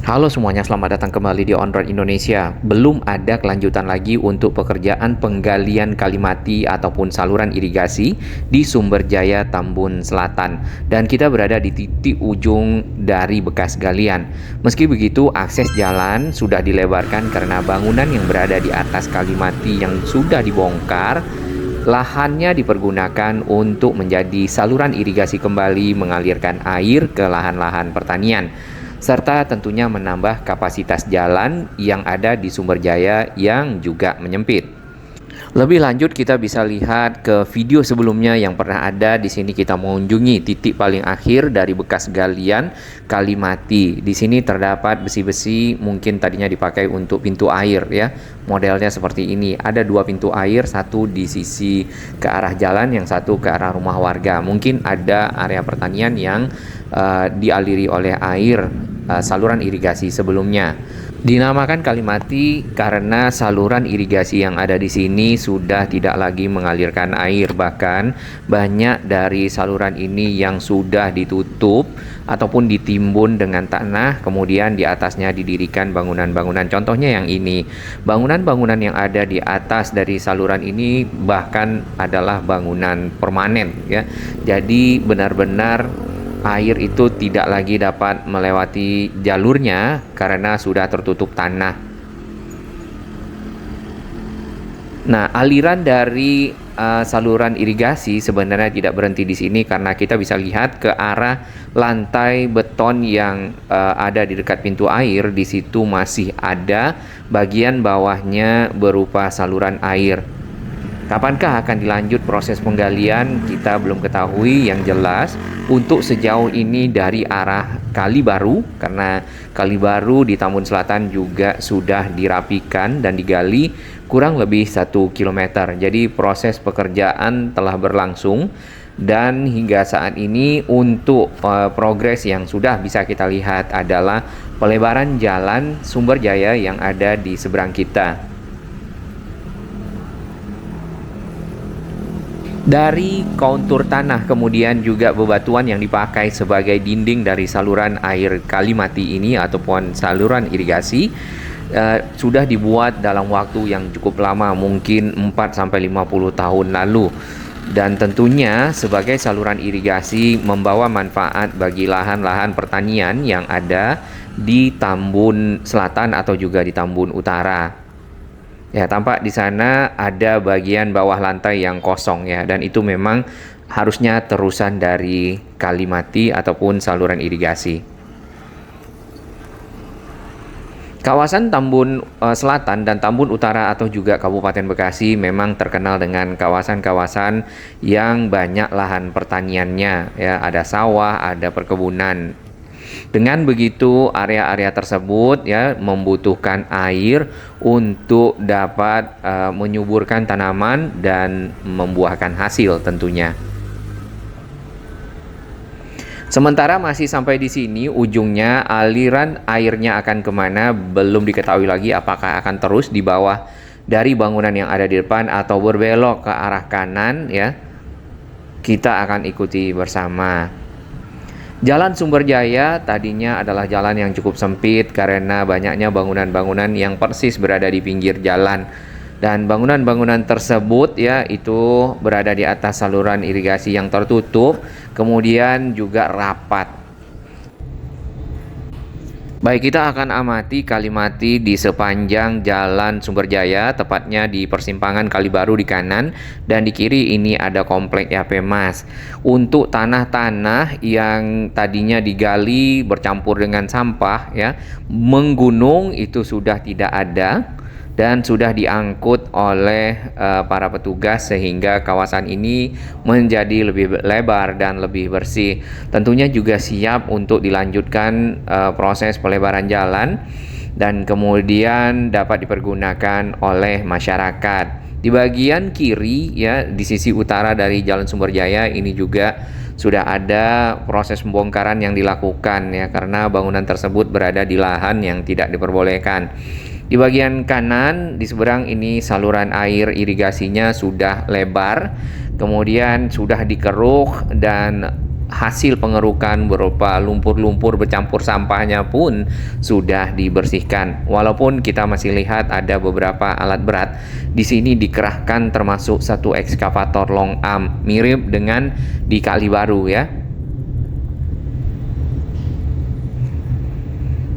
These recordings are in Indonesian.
Halo semuanya, selamat datang kembali di On Road Indonesia. Belum ada kelanjutan lagi untuk pekerjaan penggalian kalimati ataupun saluran irigasi di Sumberjaya Tambun Selatan. Dan kita berada di titik ujung dari bekas galian. Meski begitu, akses jalan sudah dilebarkan karena bangunan yang berada di atas kalimati yang sudah dibongkar, lahannya dipergunakan untuk menjadi saluran irigasi kembali mengalirkan air ke lahan-lahan pertanian, serta tentunya menambah kapasitas jalan yang ada di Sumberjaya yang juga menyempit. Lebih lanjut kita bisa lihat ke video sebelumnya yang pernah ada. Di sini kita mengunjungi titik paling akhir dari bekas galian kalimati. Di sini terdapat besi-besi mungkin tadinya dipakai untuk pintu air ya. Modelnya seperti ini. Ada dua pintu air, satu di sisi ke arah jalan, yang satu ke arah rumah warga. Mungkin ada area pertanian yang dialiri oleh air saluran irigasi sebelumnya. Dinamakan kalimati karena saluran irigasi yang ada di sini sudah tidak lagi mengalirkan air. Bahkan banyak dari saluran ini yang sudah ditutup ataupun ditimbun dengan tanah, kemudian di atasnya didirikan bangunan-bangunan. Contohnya yang ini. Bangunan-bangunan yang ada di atas dari saluran ini bahkan adalah bangunan permanen ya. Jadi benar-benar air itu tidak lagi dapat melewati jalurnya karena sudah tertutup tanah. Nah, aliran dari saluran irigasi sebenarnya tidak berhenti di sini karena kita bisa lihat ke arah lantai beton yang ada di dekat pintu air. Di situ masih ada bagian bawahnya berupa saluran air. Kapankah akan dilanjut proses penggalian? Kita belum ketahui. Yang jelas untuk sejauh ini dari arah Kali Baru, karena Kali Baru di Tambun Selatan juga sudah dirapikan dan digali kurang lebih 1 km. Jadi proses pekerjaan telah berlangsung dan hingga saat ini untuk progres yang sudah bisa kita lihat adalah pelebaran jalan Sumberjaya yang ada di seberang kita. Dari kontur tanah kemudian juga bebatuan yang dipakai sebagai dinding dari saluran air kalimati ini ataupun saluran irigasi sudah dibuat dalam waktu yang cukup lama, mungkin 4-50 tahun lalu. Dan tentunya sebagai saluran irigasi membawa manfaat bagi lahan-lahan pertanian yang ada di Tambun Selatan atau juga di Tambun Utara. Ya, tampak di sana ada bagian bawah lantai yang kosong ya, dan itu memang harusnya terusan dari kalimati ataupun saluran irigasi. Kawasan Tambun Selatan dan Tambun Utara atau juga Kabupaten Bekasi memang terkenal dengan kawasan-kawasan yang banyak lahan pertaniannya ya, ada sawah, ada perkebunan. Dengan begitu area-area tersebut ya membutuhkan air untuk dapat menyuburkan tanaman dan membuahkan hasil tentunya. Sementara masih sampai di sini ujungnya, aliran airnya akan kemana belum diketahui lagi, apakah akan terus di bawah dari bangunan yang ada di depan atau berbelok ke arah kanan ya. Kita akan ikuti bersama. Jalan Sumberjaya tadinya adalah jalan yang cukup sempit karena banyaknya bangunan-bangunan yang persis berada di pinggir jalan. Dan bangunan-bangunan tersebut ya itu berada di atas saluran irigasi yang tertutup, kemudian juga rapat. Baik, kita akan amati kalimati di sepanjang jalan Sumberjaya, tepatnya di persimpangan Kali Baru di kanan, dan di kiri ini ada komplek YP Mas. Untuk tanah-tanah yang tadinya digali bercampur dengan sampah ya, menggunung itu sudah tidak ada dan sudah diangkut oleh para petugas sehingga kawasan ini menjadi lebih lebar dan lebih bersih. Tentunya juga siap untuk dilanjutkan proses pelebaran jalan dan kemudian dapat dipergunakan oleh masyarakat. Di bagian kiri ya, di sisi utara dari Jalan Sumberjaya ini juga sudah ada proses pembongkaran yang dilakukan ya, karena bangunan tersebut berada di lahan yang tidak diperbolehkan. Di bagian kanan di seberang ini saluran air irigasinya sudah lebar, kemudian sudah dikeruk dan hasil pengerukan berupa lumpur-lumpur bercampur sampahnya pun sudah dibersihkan. Walaupun kita masih lihat ada beberapa alat berat di sini dikerahkan, termasuk satu ekskavator long arm mirip dengan di Kali Baru ya.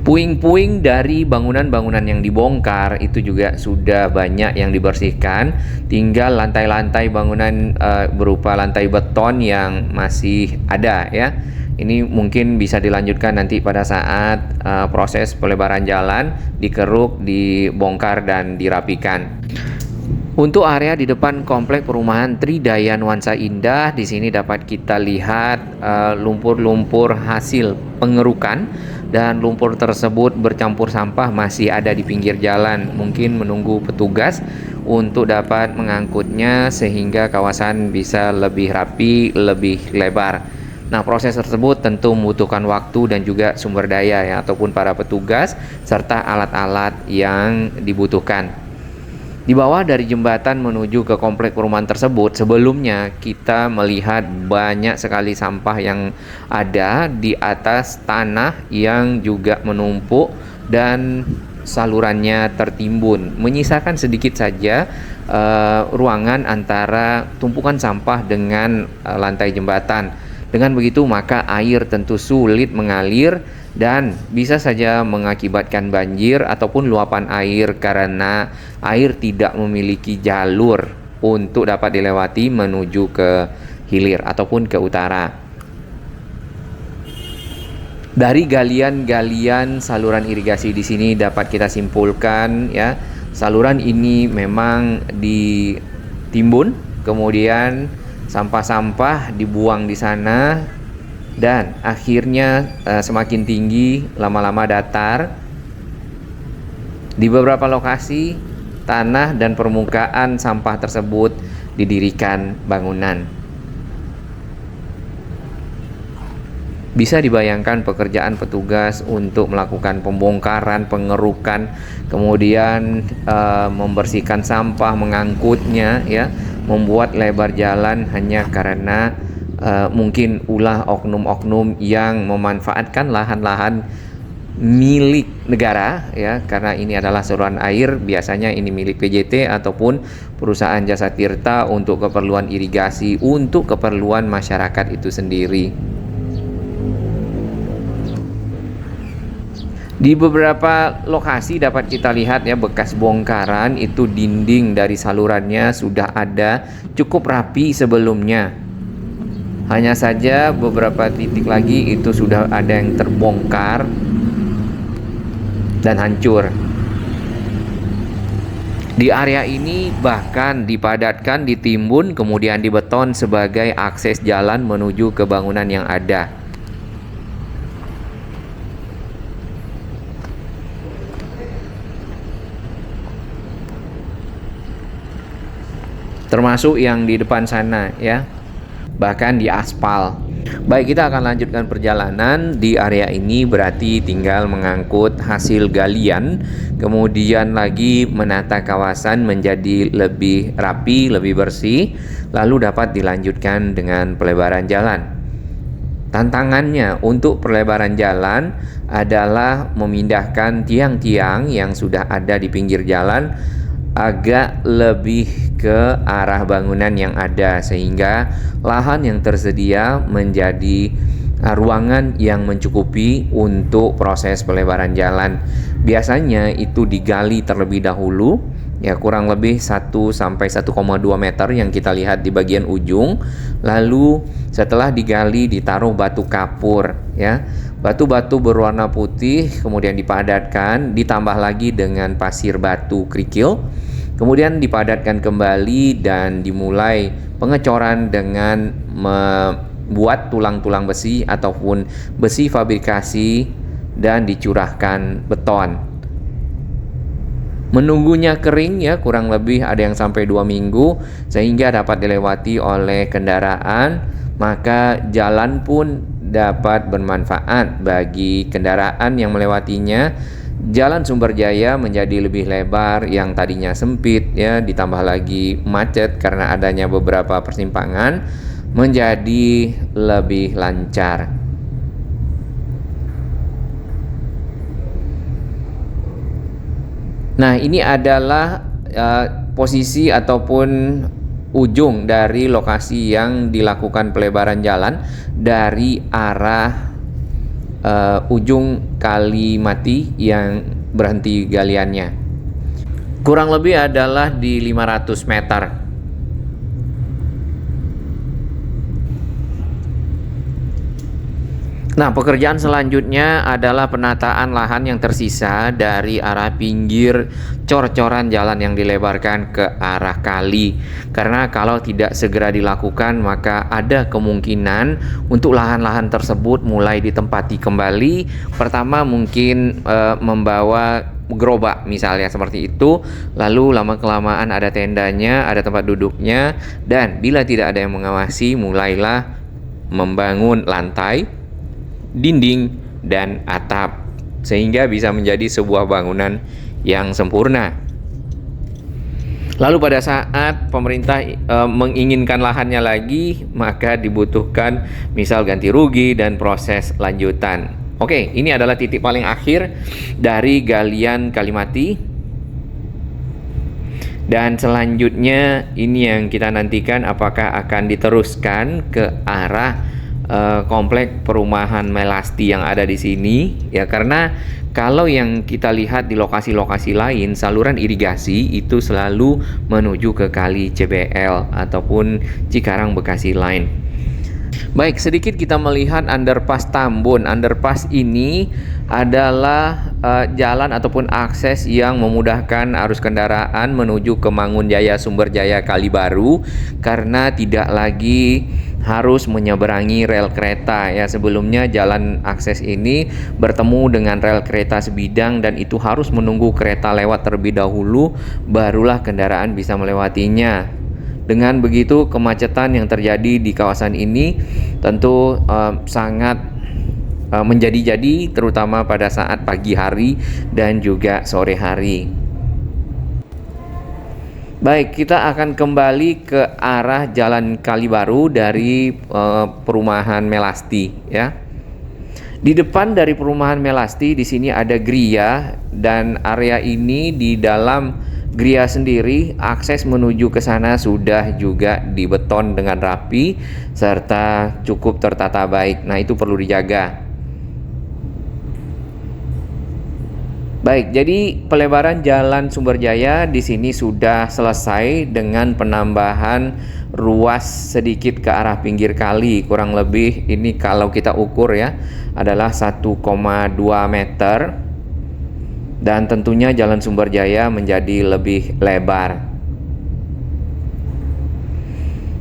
Puing-puing dari bangunan-bangunan yang dibongkar itu juga sudah banyak yang dibersihkan. Tinggal lantai-lantai bangunan berupa lantai beton yang masih ada ya. Ini mungkin bisa dilanjutkan nanti pada saat proses pelebaran jalan, dikeruk, dibongkar dan dirapikan. Untuk area di depan komplek perumahan Tridaya Nuansa Indah, di sini dapat kita lihat lumpur-lumpur hasil pengerukan, dan lumpur tersebut bercampur sampah masih ada di pinggir jalan, mungkin menunggu petugas untuk dapat mengangkutnya sehingga kawasan bisa lebih rapi, lebih lebar. Nah, proses tersebut tentu membutuhkan waktu dan juga sumber daya ya, ataupun para petugas serta alat-alat yang dibutuhkan. Di bawah dari jembatan menuju ke komplek perumahan tersebut, sebelumnya kita melihat banyak sekali sampah yang ada di atas tanah yang juga menumpuk dan salurannya tertimbun, menyisakan sedikit saja ruangan antara tumpukan sampah dengan lantai jembatan. Dengan begitu maka air tentu sulit mengalir dan bisa saja mengakibatkan banjir ataupun luapan air karena air tidak memiliki jalur untuk dapat dilewati menuju ke hilir ataupun ke utara. Dari galian-galian saluran irigasi di sini dapat kita simpulkan ya, saluran ini memang ditimbun, kemudian sampah-sampah dibuang di sana, dan akhirnya semakin tinggi, lama-lama datar. Di beberapa lokasi tanah dan permukaan sampah tersebut didirikan bangunan. Bisa dibayangkan pekerjaan petugas untuk melakukan pembongkaran, pengerukan, kemudian membersihkan sampah, mengangkutnya ya, membuat lebar jalan hanya karena mungkin ulah oknum-oknum yang memanfaatkan lahan-lahan milik negara ya, karena ini adalah saluran air, biasanya ini milik PJT ataupun perusahaan jasa tirta untuk keperluan irigasi, untuk keperluan masyarakat itu sendiri. Di beberapa lokasi dapat kita lihat ya, bekas bongkaran itu dinding dari salurannya sudah ada cukup rapi sebelumnya. Hanya saja beberapa titik lagi itu sudah ada yang terbongkar dan hancur. Di area ini bahkan dipadatkan, ditimbun, kemudian dibeton sebagai akses jalan menuju ke bangunan yang ada. Termasuk yang di depan sana ya, bahkan di aspal. Baik, kita akan lanjutkan perjalanan di area ini, berarti tinggal mengangkut hasil galian, kemudian lagi menata kawasan menjadi lebih rapi, lebih bersih, lalu dapat dilanjutkan dengan pelebaran jalan. Tantangannya untuk pelebaran jalan adalah memindahkan tiang-tiang yang sudah ada di pinggir jalan agak lebih ke arah bangunan yang ada, sehingga lahan yang tersedia menjadi ruangan yang mencukupi untuk proses pelebaran jalan. Biasanya itu digali terlebih dahulu ya, kurang lebih 1 sampai 1,2 meter yang kita lihat di bagian ujung. Lalu setelah digali ditaruh batu kapur ya, batu-batu berwarna putih, kemudian dipadatkan, ditambah lagi dengan pasir batu kerikil, kemudian dipadatkan kembali dan dimulai pengecoran dengan membuat tulang-tulang besi ataupun besi fabrikasi dan dicurahkan beton. Menunggunya kering ya, kurang lebih ada yang sampai 2 minggu sehingga dapat dilewati oleh kendaraan, maka jalan pun dapat bermanfaat bagi kendaraan yang melewatinya. Jalan Sumber Jaya menjadi lebih lebar, yang tadinya sempit ya, ditambah lagi macet karena adanya beberapa persimpangan, menjadi lebih lancar. Nah, ini adalah posisi ataupun ujung dari lokasi yang dilakukan pelebaran jalan dari arah ujung kali mati yang berhenti galiannya. Kurang lebih adalah di 500 meter. Nah, pekerjaan selanjutnya adalah penataan lahan yang tersisa dari arah pinggir cor-coran jalan yang dilebarkan ke arah kali. Karena kalau tidak segera dilakukan, maka ada kemungkinan untuk lahan-lahan tersebut mulai ditempati kembali. Pertama mungkin membawa gerobak misalnya seperti itu, lalu lama-kelamaan ada tendanya, ada tempat duduknya, dan bila tidak ada yang mengawasi, mulailah membangun lantai, dinding, dan atap sehingga bisa menjadi sebuah bangunan yang sempurna. Lalu pada saat pemerintah menginginkan lahannya lagi, maka dibutuhkan misal ganti rugi dan proses lanjutan. Oke, ini adalah titik paling akhir dari galian Kalimati. Dan selanjutnya ini yang kita nantikan, apakah akan diteruskan ke arah komplek perumahan Melasti yang ada di sini, ya, karena kalau yang kita lihat di lokasi-lokasi lain, saluran irigasi itu selalu menuju ke kali CBL ataupun Cikarang Bekasi Line. Baik, sedikit kita melihat underpass Tambun. Underpass ini adalah jalan ataupun akses yang memudahkan arus kendaraan menuju ke Mangunjaya, Sumberjaya, Kalibaru, karena tidak lagi harus menyeberangi rel kereta, ya. Sebelumnya jalan akses ini bertemu dengan rel kereta sebidang dan itu harus menunggu kereta lewat terlebih dahulu, barulah kendaraan bisa melewatinya. Dengan begitu, kemacetan yang terjadi di kawasan ini tentu sangat menjadi-jadi, terutama pada saat pagi hari dan juga sore hari. Baik, kita akan kembali ke arah Jalan Kalibaru dari perumahan Melasti, ya. Di depan dari perumahan Melasti di sini ada Gria, dan area ini di dalam Gria sendiri akses menuju ke sana sudah juga dibeton dengan rapi serta cukup tertata baik. Nah, itu perlu dijaga. Baik, jadi pelebaran Jalan Sumberjaya di sini sudah selesai dengan penambahan ruas sedikit ke arah pinggir kali. Kurang lebih ini kalau kita ukur, ya, adalah 1,2 meter. Dan tentunya Jalan Sumberjaya menjadi lebih lebar.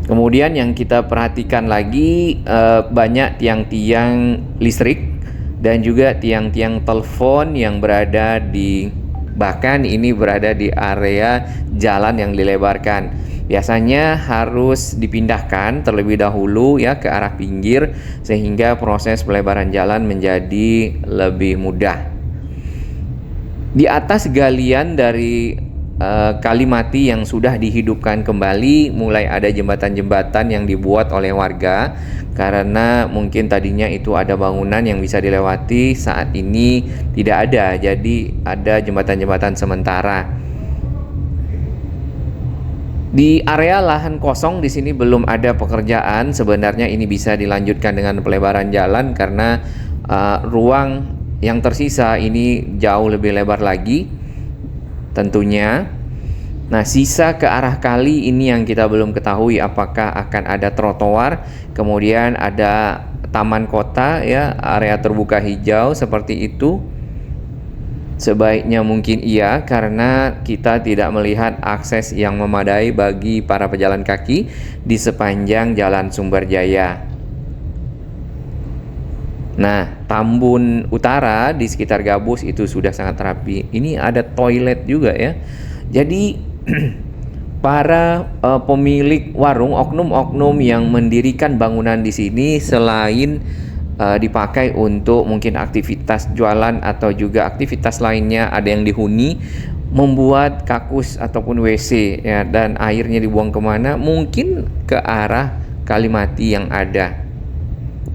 Kemudian yang kita perhatikan lagi, banyak tiang-tiang listrik dan juga tiang-tiang telepon yang berada di, bahkan ini berada di area jalan yang dilebarkan. Biasanya harus dipindahkan terlebih dahulu, ya, ke arah pinggir sehingga proses pelebaran jalan menjadi lebih mudah. Di atas galian dari Kalimati yang sudah dihidupkan kembali, mulai ada jembatan-jembatan yang dibuat oleh warga, karena mungkin tadinya itu ada bangunan yang bisa dilewati, saat ini tidak ada, jadi ada jembatan-jembatan sementara. Di area lahan kosong di sini belum ada pekerjaan. Sebenarnya ini bisa dilanjutkan dengan pelebaran jalan karena ruang yang tersisa ini jauh lebih lebar lagi tentunya. Nah, sisa ke arah kali ini yang kita belum ketahui apakah akan ada trotoar, kemudian ada taman kota, ya, area terbuka hijau seperti itu. Sebaiknya mungkin iya, karena kita tidak melihat akses yang memadai bagi para pejalan kaki di sepanjang Jalan Sumberjaya. Nah, Tambun Utara di sekitar Gabus itu sudah sangat rapi. Ini ada toilet juga, ya. Jadi para pemilik warung, oknum-oknum yang mendirikan bangunan di sini, selain dipakai untuk mungkin aktivitas jualan atau juga aktivitas lainnya, ada yang dihuni, membuat kakus ataupun WC, ya, dan airnya dibuang kemana? Mungkin ke arah Kalimati yang ada.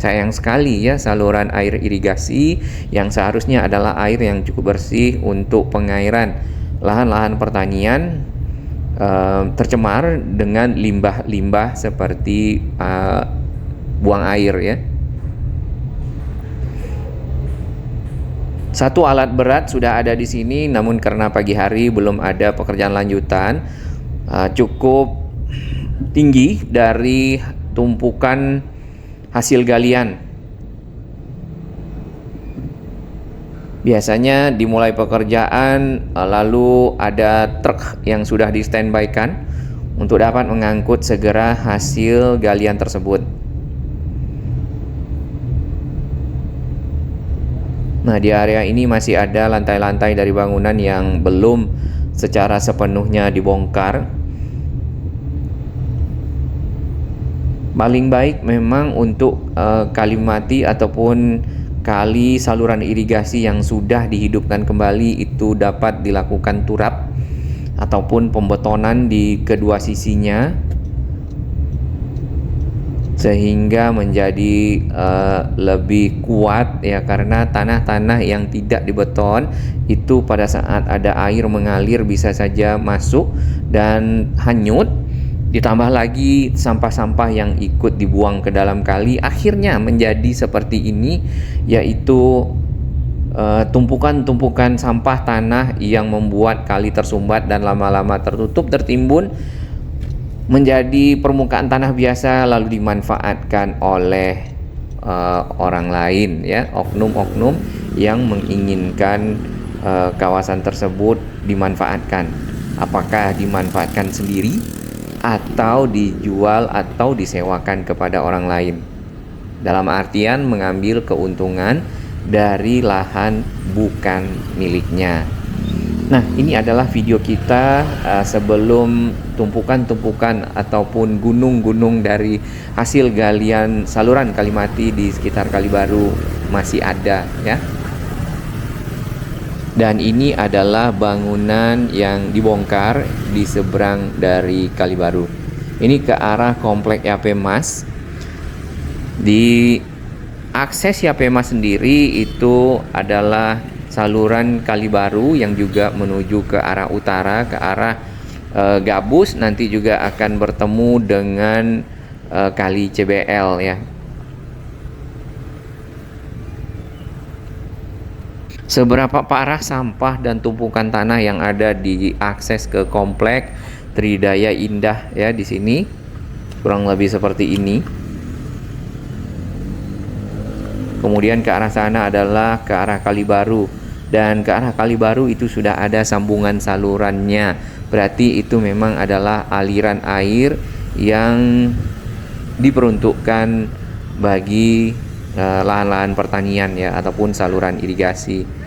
Sayang sekali ya, saluran air irigasi yang seharusnya adalah air yang cukup bersih untuk pengairan lahan-lahan pertanian tercemar dengan limbah-limbah seperti buang air ya. Satu alat berat sudah ada di sini, namun karena pagi hari belum ada pekerjaan lanjutan, cukup tinggi dari tumpukan hasil galian. Biasanya dimulai pekerjaan, lalu ada truk yang sudah di standby-kan untuk dapat mengangkut segera hasil galian tersebut. Nah, di area ini masih ada lantai-lantai dari bangunan yang belum secara sepenuhnya dibongkar. Paling baik memang untuk Kalimati ataupun kali saluran irigasi yang sudah dihidupkan kembali itu dapat dilakukan turap ataupun pembetonan di kedua sisinya sehingga menjadi lebih kuat ya, karena tanah-tanah yang tidak dibeton itu pada saat ada air mengalir bisa saja masuk dan hanyut. Ditambah lagi sampah-sampah yang ikut dibuang ke dalam kali, akhirnya menjadi seperti ini, yaitu tumpukan-tumpukan sampah tanah yang membuat kali tersumbat dan lama-lama tertutup, tertimbun menjadi permukaan tanah biasa lalu dimanfaatkan oleh orang lain ya, oknum-oknum yang menginginkan kawasan tersebut dimanfaatkan. Apakah dimanfaatkan sendiri atau dijual atau disewakan kepada orang lain, dalam artian mengambil keuntungan dari lahan bukan miliknya. Nah, ini adalah video kita sebelum tumpukan-tumpukan ataupun gunung-gunung dari hasil galian saluran Kalimati di sekitar Kalibaru masih ada ya. Dan ini adalah bangunan yang dibongkar di seberang dari Kalibaru. Ini ke arah komplek Yapemas. Di akses Yapemas sendiri itu adalah saluran Kalibaru yang juga menuju ke arah utara, ke arah Gabus. Nanti juga akan bertemu dengan Kali CBL ya. Seberapa parah sampah dan tumpukan tanah yang ada di akses ke komplek Tridaya Indah ya, di sini kurang lebih seperti ini. Kemudian ke arah sana adalah ke arah Kalibaru, dan ke arah Kalibaru itu sudah ada sambungan salurannya. Berarti itu memang adalah aliran air yang diperuntukkan bagi lahan-lahan pertanian ya, ataupun saluran irigasi.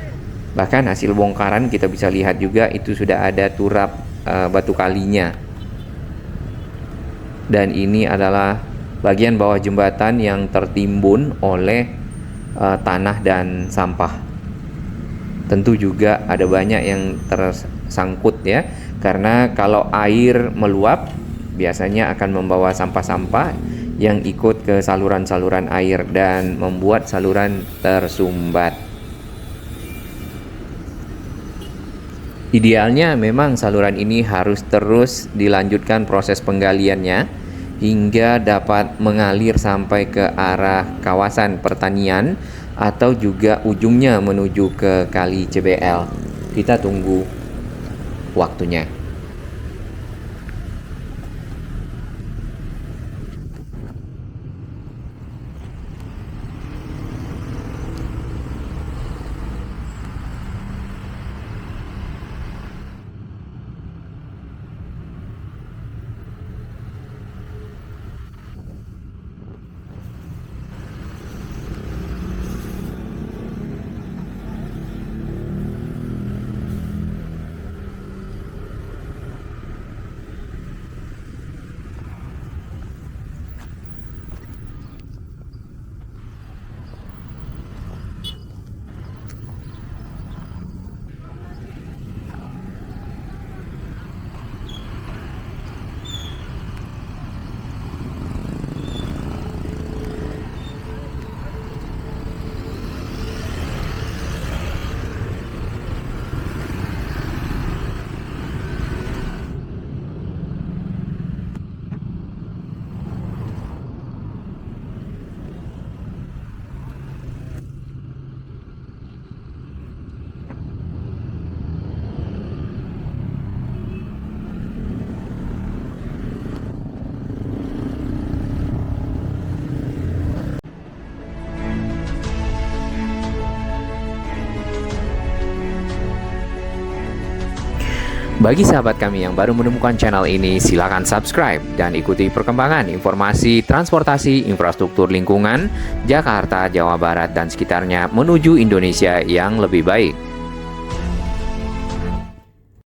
Bahkan hasil bongkaran kita bisa lihat juga itu sudah ada turap batu kalinya. Dan ini adalah bagian bawah jembatan yang tertimbun oleh tanah dan sampah. Tentu juga ada banyak yang tersangkut ya, karena kalau air meluap biasanya akan membawa sampah-sampah yang ikut ke saluran-saluran air dan membuat saluran tersumbat. Idealnya memang saluran ini harus terus dilanjutkan proses penggaliannya hingga dapat mengalir sampai ke arah kawasan pertanian atau juga ujungnya menuju ke Kali CBL. Kita tunggu waktunya. Bagi sahabat kami yang baru menemukan channel ini, silakan subscribe dan ikuti perkembangan informasi transportasi infrastruktur lingkungan Jakarta, Jawa Barat, dan sekitarnya menuju Indonesia yang lebih baik.